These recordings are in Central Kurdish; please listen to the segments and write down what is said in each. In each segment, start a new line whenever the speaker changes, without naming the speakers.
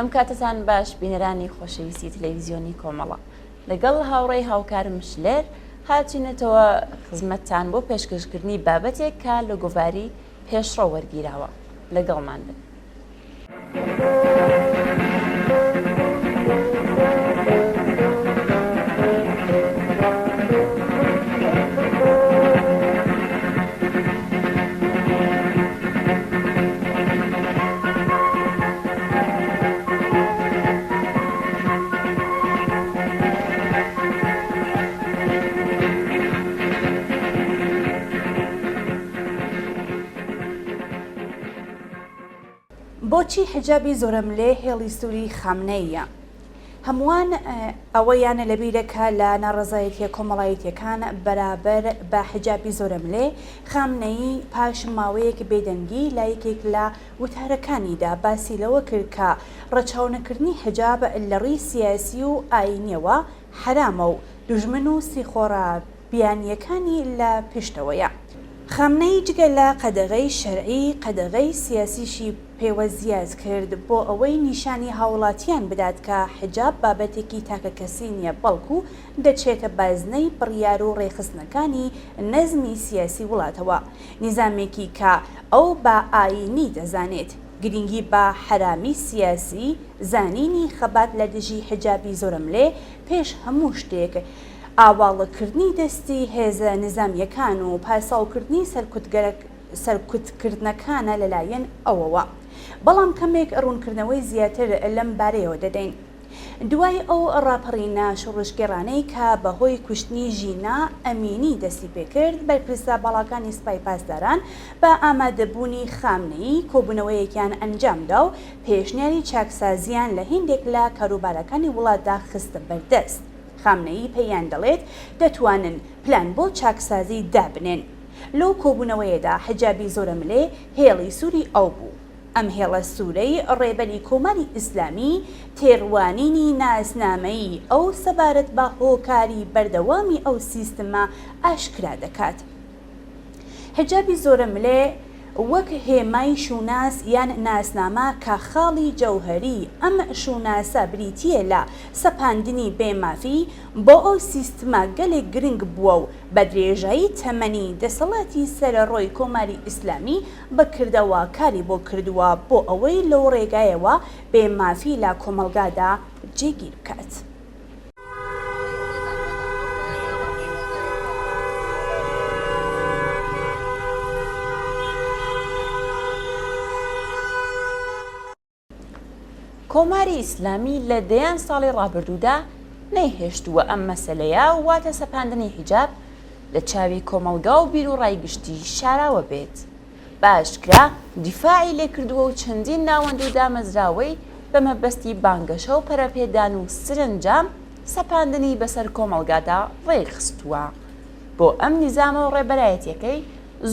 ئەم کاتتان باش بینەرانی خۆشەویستی تەلەڤیزیۆنی کۆمەڵە لەگەڵ هاوڕێی هاوکارم مشلێر هاتوینەتەوە خزمەتتان بۆ پێشکەشکردنی بابەتێک کە لە گۆڤاری پێشڕۆ وەرگیراوە لەگەڵمان بن.
بۆچی حجابی زۆرەملێ هێڵی سووری خامنەیە؟ هەمووان ئەوەیانە لەبیرەکە لە ناڕەزایەتیە کۆمەڵایەتیەکان بەرابەر بە حجابی زۆرەملێ خامنەیی پاش ماوەیەک بێدەنگی لایەکێک لە وتارەکانیدا باسی لەوە کرد کە ڕەچاونەکردنی حجاب لە ڕێی سیاسی و ئاینیەوە حرامە و دوژمن و سیخۆڕابیانیەکانی لە پشتەوەیە. خامنەی جگە لە قەدەغەی شەرعی قەدەغەی سیاسیشی پێوە زیاد کرد بۆ ئەوەی نیشانی هاوڵاتیان بدات کە حجاب بابەتێکی تاکە کەسی نییە بەڵکو دەچێتە بازنەی بڕیار و ڕێخستنەکانی نەزمی سیاسی وڵاتەوە، نیزامێکی کە ئەو بە ئاینی دەزانێت گرنگی بە حرامی سیاسی زانینی خەبات لە دژی حجابی زۆرەملێ پێش هەموو شتێک ئاواڵەکردنی دەستی هێزە نظامیەکان و پاساوکردنی سەرکوتکردنەکانە لەلایەن ئەوەوە، بەڵام کەمێک ڕوونکردنەوەی زیاتر لەم بارەیەوە دەدەین. دوای ئەو ڕاپەڕینە شۆڕشگێڕانەی کە بەهۆی کوشتنی ژینا ئەمینی دەستی پێکرد بەرپرسە باڵاکانی سوپای پاسداران بە ئامادەبوونی خامنەیی کۆبوونەوەیەکیان ئەنجامدا و پێشنیاری چاکسازیان لە هێندێک لە کاروبارەکانی وڵاتدا خستە بەردەست. خامنەیی پێیان دەڵێت دەتوانن پلان بۆ چاکسازی دابنێن. لەو کۆبوونەوەیەدا حجابی زۆرەملێ هێڵی سووری ئەو بوو. ئەم هێڵە سوورەی ڕێبەری کۆماری ئیسلامی تێڕوانینی ناسنامەیی ئەو سەبارەت بە هۆکاری بەردەوامی ئەو سیستەمە ئاشکرا دەکات. حجابی زۆرەملێ وەک هێمای شوناس یان ناسنامە کە خاڵی جەوهەری ئەم شوناسە بریتیە لە سەپاندنی بێمافی بۆ ئەو سیستمە گەلێک گرنگ بووە و بە درێژایی تەمەنی دەسەڵاتی سەرەڕۆی کۆماری ئیسلامی بەکردەوە کاری بۆ کردووە بۆ ئەوەی لەو ڕێگایەوە بێمافی لە کۆمەلگادا جێگیر بکات.
کۆماری ئیسلامی لە دەیان ساڵی ڕابردوودا نەیهێشتووە ئەم مەسەلەیە واتە سەپاندنی حیجاب لە چاوی کۆمەلگا و بیر و ڕایگشتی شاراوە بێت. باشکرا دیفاعی لێکردووە و چەندین ناوەند و دامەزراوەی بە مەبەستی بانگەشە و پەرەپێدان و سرنجام سەپاندنی بەسەر کۆمەلگادا ڕێخستووە. بۆ ئەم نیزامە و ڕێبەرایەتیەکەی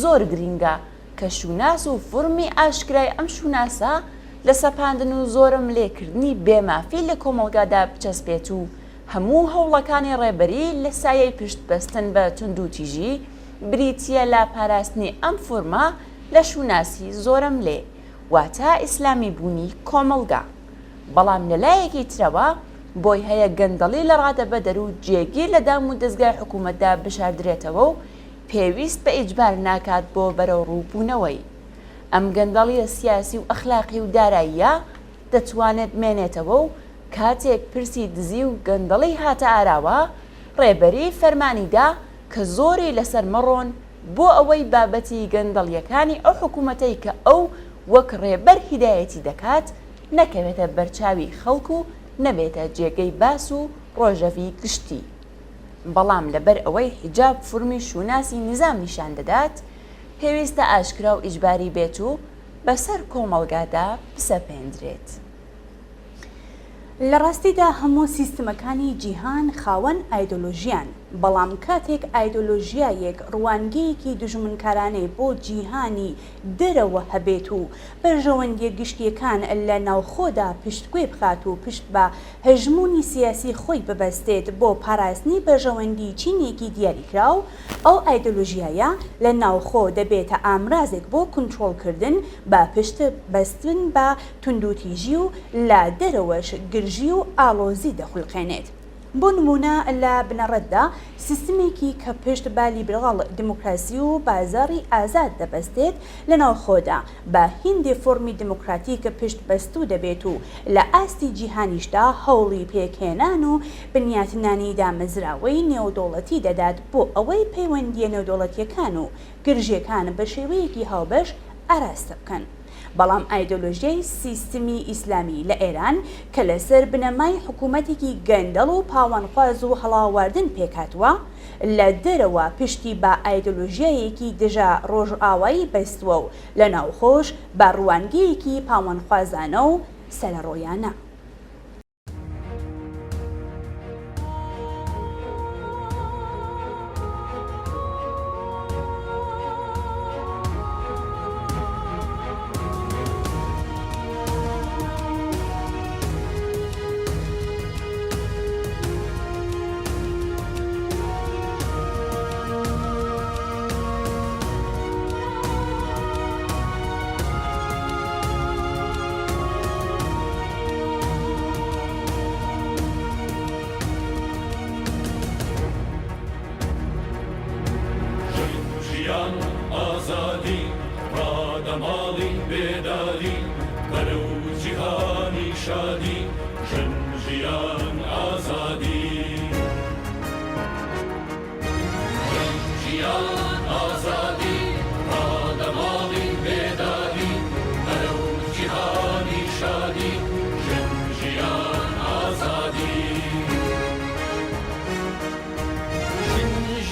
زۆر گرینگە کە شوناس و فورمی ئاشکرای ئەم شوناسە لە سەپاندن و زۆرم لێکردنی بێمافی لە کۆمەلگادا بچەسبێت و هەموو هەوڵەکانی ڕێبەری لە سایەی پشت بەستن بە تونند و تیژی بریتیە لە پاراستنی ئەم فورمە لە شوناسی زۆرم لێ واتە ئیسلامی بوونی کۆمەلگا. بەڵام لەلایەکی ترەوە بۆی هەیە گەندەڵی لە ڕادەبەدەر و جێگیر لە دام و دەستگای حکوومەتدا بشاردرێتەوە و پێویست بە ئیجبار ناکات بۆ بەرەو ڕووبوونەوەی. ئەم گەندەڵیە سیاسی و ئەخلاقی و داراییە دەتوانێت مێنێتەوە و کاتێک پرسی دزی و گەندەڵی هاتە ئاراوە ڕێبەری فەرمانیدا کە زۆری لەسەر مەڕۆن بۆ ئەوەی بابەتی گەندەڵیەکانی ئەو حکوومەتەی کە ئەو وەک ڕێبەر هیدایەتی دەکات نەکەوێتە بەرچاوی خەڵک و نەبێتە جێگەی باس و ڕۆژەوی گشتی. بەڵام لەبەر ئەوەی حیجاب فورمی شوناسی نظام نیشان دەدات پێویستە ئاشکرا و ئیجباری بێت و بەسەر کۆمەلگادا بسەپێندرێت.
لە ڕاستیدا هەموو سیستمەکانی جیهان خاوەن ئایدۆلۆژیان، بەڵام کاتێک ئایدۆلۆژیایەک ڕوانگەیەکی دژمنکارانەی بۆ جیهانی دەرەوە هەبێت و بەرژەوەندیە گشتیەکان لە ناوخۆدا پشتگوێ بخات و پشت بە هەژمونی سیاسی خۆی ببەستێت بۆ پاراستنی بەرژەوەندی چینێکی دیاریکراو، ئەو ئایدۆلۆژیایە لە ناوخۆ دەبێتە ئامرازێک بۆ کنترۆڵکردن بە پشت بەستن بە توندوتیژی و لە دەرەوەش گرژی و ئاڵۆزی دەخولقێنێت. بۆ نمونە لە بنەڕەتدا سیستمێکی کە پشت بە لیبرال دموکراسی و بازاری ئازاد دەبەستێت لە ناوخۆدا بە هیندێ فۆرمی دموکراتیکە پشت بەستوو دەبێت و لە ئاستی جیهانیشدا هەوڵی پێکهێنان و بنیاتنانی دامەزراوەی نێودەوڵەتی دەدات بۆ ئەوەی پەیوەندیە نێودەوڵەتیەکان و گرژیەکان بە شێوەیەکی هاوبەش ئاراستە بکەن. بەڵام ئایدۆلۆژیای سیستمی ئیسلامی لە ئێران کە لەسەر بنەمای حکوومەتێکی گەندەڵ و پاوانخواز و هەڵاواردن پێکاتوە، لە دەرەوە پشتی بە ئایدۆلۆژیایەکی دژە ڕۆژئاوایی بەستووە و لە ناوخۆش بە ڕوانگەیەکی پاوانخوازانە و سەرەڕۆیانە.
آزادی رادمالی بیداری برو جهانی شادی ژن آزادی ژن آزادی رادمالی بیداری برو جهانی شادی ژن آزادی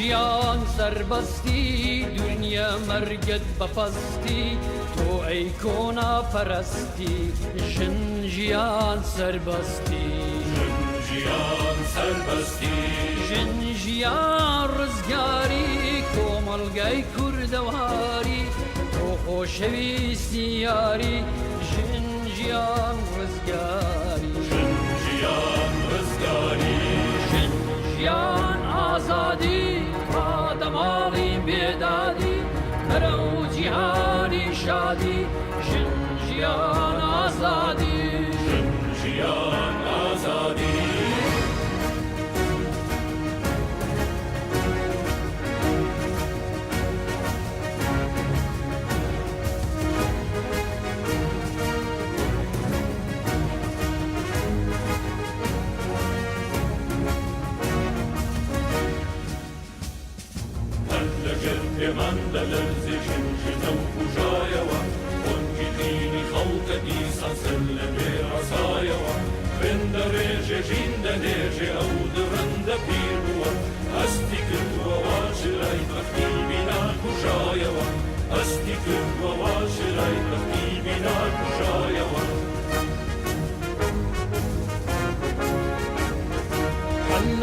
ژن سربستی دنیا مرگت بپستی تو ای کۆنا پەرستی ژن سربستی ژن ژیان ڕزگاری کۆمەڵگای کوردەواری تۆ خۆشەویستی یاری ژن ژیان ڕزگاری ژن ژیان ئازادی ڕادەماڵی بێدادی بەرە و جیهانی شادی ژن ژیان ئازادی
من لەلەرزێ ژنە و کوژایەوە خۆنگی قینی خەڵکە دیسان سەر لە بێ ڕسایەوە خوێندە ڕێژێ ژیندە نێژێ ئەو دڕندە پیر بووە هەستی کردووە واشرای بەختی بینا کوژایەوە هەستی کردووە واشرای بەختی بینا کوژایەوە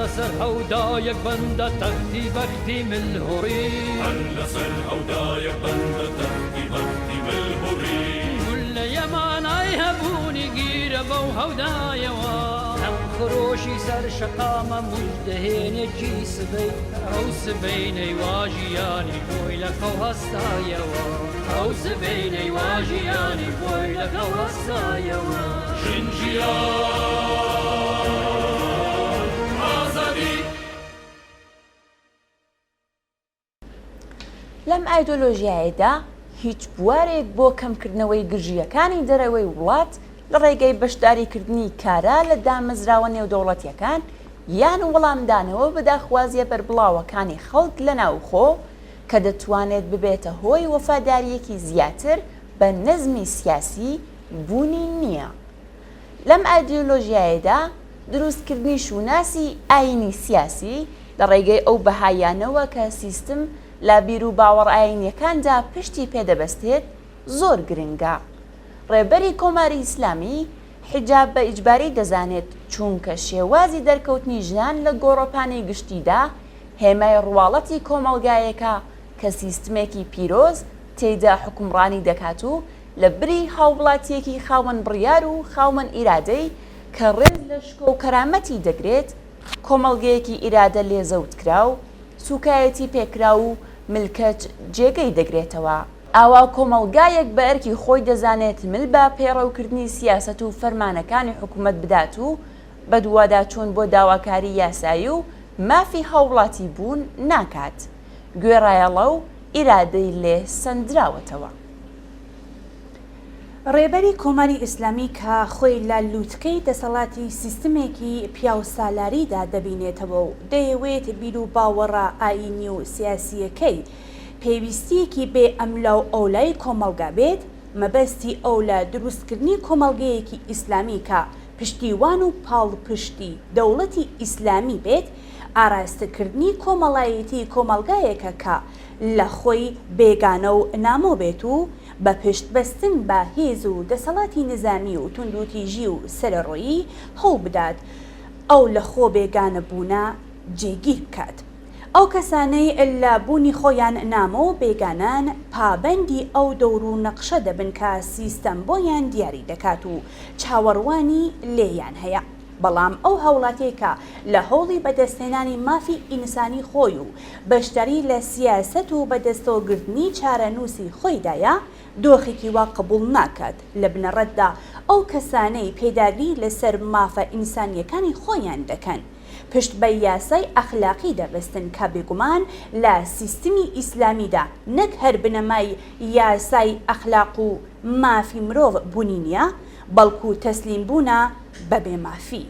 لەسەر هەودایەک بەندە تەختی بەختی ملهوڕی
لەسەر هەودایەک بەندە تەختی بەختی ملهوڕی
گول لە یەمانای هەبوونی گیرە بەو هەودایەوە ئەم خرۆشی سەر شەقامە موژدەهێنێکی سبەی ئەو سبەینەی واژیانی خۆی لەگەڵ هەستایەوە ئەو سبەینەی واژیانی خۆی لەگەڵ هەستایەوە
ژن ژیان
لەم ئایدۆلۆژیایەدا هیچ بوارێک بۆ کەمکردنەوەی گرژیەکانی دەرەوەی وڵات لە ڕێگەی بەشداریکردنی کارا لە دامەزراوە نێودەوڵەتیەکان یان وەڵامدانەوە بە داخوازیە بەربڵاوەکانی خەڵک لە ناوخۆ کە دەتوانێت ببێتە هۆی وەفاداریەکی زیاتر بە نەزمی سیاسی بوونی نییە. لەم ئایدۆلۆژیایەدا دروستکردنی شوناسی ئاینی سیاسی لە ڕێگەی ئەو بەهایانەوە کە سیستم لە بیر و باوەڕ ئاینیەکاندا پشتی پێدەبەستێت زۆر گرنگە. ڕێبەری کۆماری ئیسلامی حیجاب بە ئیجباری دەزانێت چونکە شێوازی دەرکەوتنی ژنان لە گۆڕۆپانی گشتیدا هێمای ڕواڵەتی کۆمەڵگایەکە کە سیستمێکی پیرۆز تێیدا حکومڕانی دەکات و لە بری هاوڵاتیەکی خاوەن بڕیار و خاوەن ئیرادەی کە ڕێز لە شکۆ و کەرامەتی دەگرێت کۆمەڵگەیەکی ئیرادە لێزەوتکرا و سوکایەتی پێکرا و ملکەت جێگەی دەگرێتەوە. ئاوا کۆمەڵگایەک بە ئەرکی خۆی دەزانێت مل بە پێڕەوکردنی سیاسەت و فەرمانەکانی حکوومەت بدات و بە دووادا چۆن بۆ داواکاری یاسایی و مافی هاوڵاتی بوون ناکات. گوێڕایەڵە و ئیرادەی لێ سەندراوەتەوە.
ڕێبەری کۆماری ئیسلامی کە خۆی لە لووتکەی دەسەڵاتی سیستمێکی پیاوسالاریدا دەبینێتەوە و دەیەوێت بیر و باوەڕە ئاینی و سیاسیەکەی پێویستیەکی بێ ئەملا و ئەولای کۆمەڵگا بێت، مەبەستی ئەو لە دروستکردنی کۆمەڵگەیەکی ئیسلامی کە پشتیوان و پاڵپشتی دەوڵەتی ئیسلامی بێت، ئاراستەکردنی کۆمەڵایەتی کۆمەڵگایەکە کە لە خۆی بێگانە و نامۆ بێت و بە پشتبەستن بە هێز و دەسەڵاتی نظامی و توندوتیژی و سەرەڕۆیی هەوڵ بدات ئەو لە خۆ بێگانە بوونە جێگیر بکات. ئەو کەسانەی لە بوونی خۆیان نامۆ و بێگانان پابەندی ئەو دەور و نەقشە دەبن کە سیستەم بۆیان دیاری دەکات و چاوەڕوانی لێیان هەیە. بەڵام ئەو هاوڵاتێکە لە هەوڵی بەدەستهێنانی مافی ئینسانی خۆی و بەشداری لە سیاسەت و بەدەستەوەگرتنی چارەنووسی خۆیدایە، دۆخێکی وا قبول ناکات لە بنەڕەتدا ئەو کەسانەی پێداگری لەسەر مافە ئینسانیەکانی خۆیان دەکەن، پشت بە یاسای ئەخلاقی دەبەستن کە بێگومان لە سیستمی ئیسلامیدا نەک هەر بنەمای یاسای ئەخلاق و مافی مرۆڤ بوونی نیە، بەڵکو تەسلیم بوونە بە بێمافی.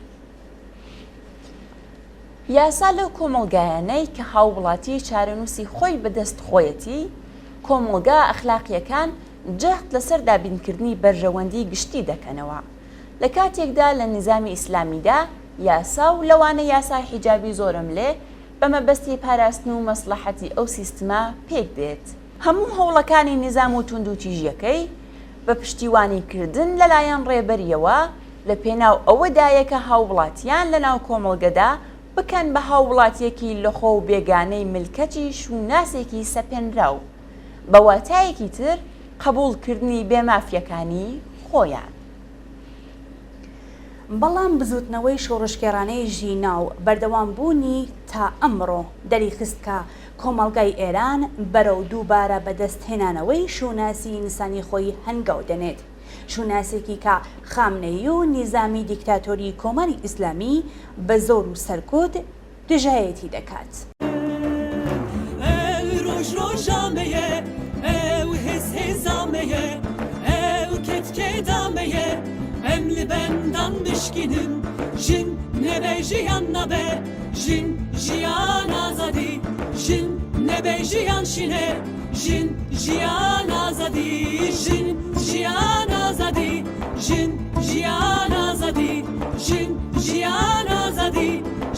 یاسا لەو کۆمەڵگایانەی کە هاووڵاتی چارەنووسی خۆی بەدەست خۆیەتی، کۆمەڵگا ئەخلاقیەکان جەخت لەسەر دابینکردنی بەرژەوەندی گشتی دەکەنەوە. لە کاتێکدا لە نظامی ئیسلامیدا یاسا و لەوانە یاسای حیجابی زۆرم لێ بە مەبەستی پاراستن و مەسلحەتی ئەو سیستمە پێک دێت. هەموو هەوڵەکانی نظام و توندوتیژیەکەی بە پشتیوانیکردن لەلایەن ڕێبەریەوە لە پێناو ئەوەدایە کە هاووڵاتیان لەناو کۆمەڵگەدا بکەن بە هاووڵاتیەکی لەخۆ و بێگانەی ملکەتی شوناسێکی سەپێنراو، بە واتایەکی تر قبولکردنی بێمافیەکانی خۆیان.
بەڵام بزوتنەوەی شۆڕشکێرانەی ژینا و بەردەوامبوونی تا ئەمڕۆ دەریخست کە کۆمەڵگای ئێران بەرەو دووبارە بەدەستهێنانەوەی شوناسی ئینسانی خۆی هەنگاو دەنێت، شوناسێکی کە خامنەیی و نیزامی دیکتاتۆری کۆماری ئیسلامی بە زۆر و سەرکوت دژایەتی دەکات.
Em li bendan bişkinim, jin nebe jiyan nabe, jin jiyan azadi, jin nebe jiyan şine, jin jiyan azadi, jin jiyan azadi, jin jiyan azadi, jin jiyan azadi,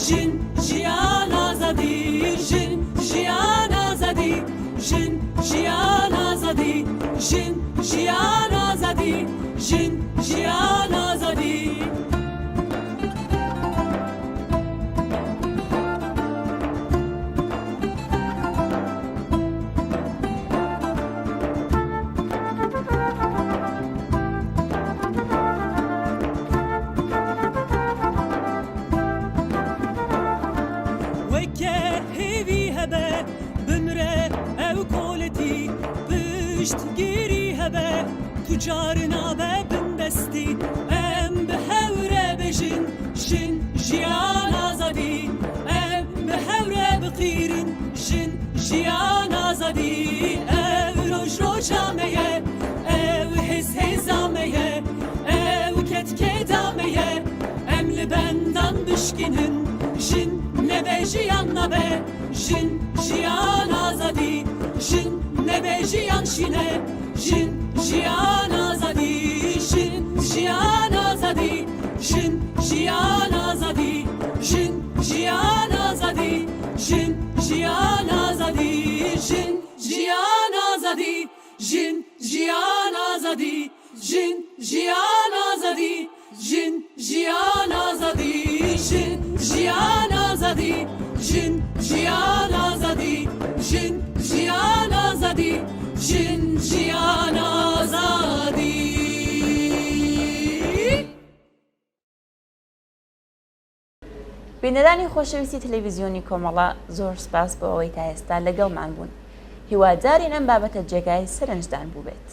jin jiyan azadi, jin jiyan azadi, jin jiyan azadi, jin jiyan azadi, jin jiyan azadi. Weke hevi hebe bimre ev koleti pişt giri hebe tucarına be bindesti em behevre bejin jin jiyan azadi em behevre biqirin jin jiyan azadi ev roj rojameye ev his hizameye ev ketkedameye em li bendan bişkinin jin nebe jiyan nabe jin jiyan azadi jin nebe jiyan şine jin jiyan azadi jin jiyan azadi jin jiyan azadi jin jiyan azadi jin jiyan azadi jin jiyan azadi jin jiyan azadi jin jiyan azadi جن ژیان ئازادی ژن ژیان ئازادی ژن ژیان ئازادی ژن ژیان ئازادی ژن ژیان ئازادی
بینەرانی خۆشەویستی تەلەڤیزیۆنی کۆمەڵە زۆر سپاس بۆ ئەوەی تا ئێستا لەگەڵمان بوون. هیوادارین ئەم بابەتە جێگای سەرنجدان بوو بێت.